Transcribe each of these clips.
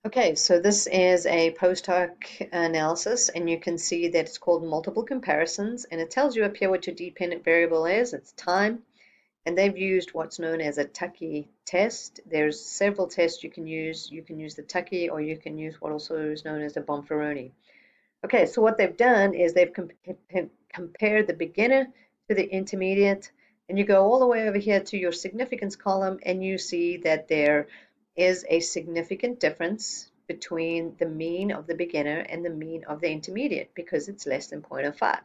Okay, so this is a post hoc analysis, and you can see that it's called multiple comparisons, and it tells you up here what your dependent variable is. It's time, and they've used what's known as a Tuckey test. There's several tests you can use. You can use the Tuckey, or you can use what also is known as the Bonferroni. Okay, so what they've done is they've compared the beginner to the intermediate, and you go all the way over here to your significance column, and you see that there is a significant difference between the mean of the beginner and the mean of the intermediate because it's less than 0.05.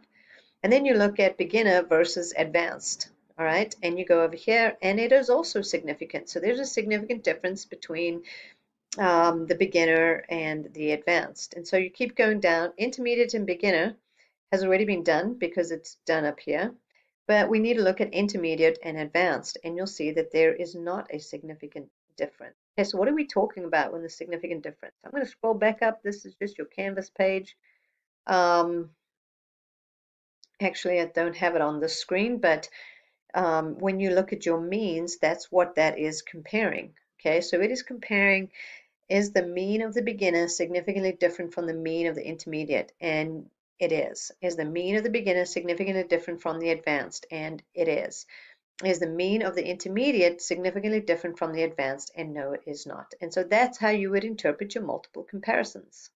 And then you look at beginner versus advanced, all right? And you go over here, and it is also significant. So there's a significant difference between the beginner and the advanced. And so you keep going down. Intermediate and beginner has already been done because it's done up here. But we need to look at intermediate and advanced, and you'll see that there is not a significant difference. Okay, so what are we talking about when the significant difference? I'm going to scroll back up. This is just your Canvas page. Actually, I don't have it on the screen, but when you look at your means, that's what that is comparing. Okay, so it is comparing, is the mean of the beginner significantly different from the mean of the intermediate? And it is. Is the mean of the beginner significantly different from the advanced? And it is. Is the mean of the intermediate significantly different from the advanced? And no, it is not. And so that's how you would interpret your multiple comparisons.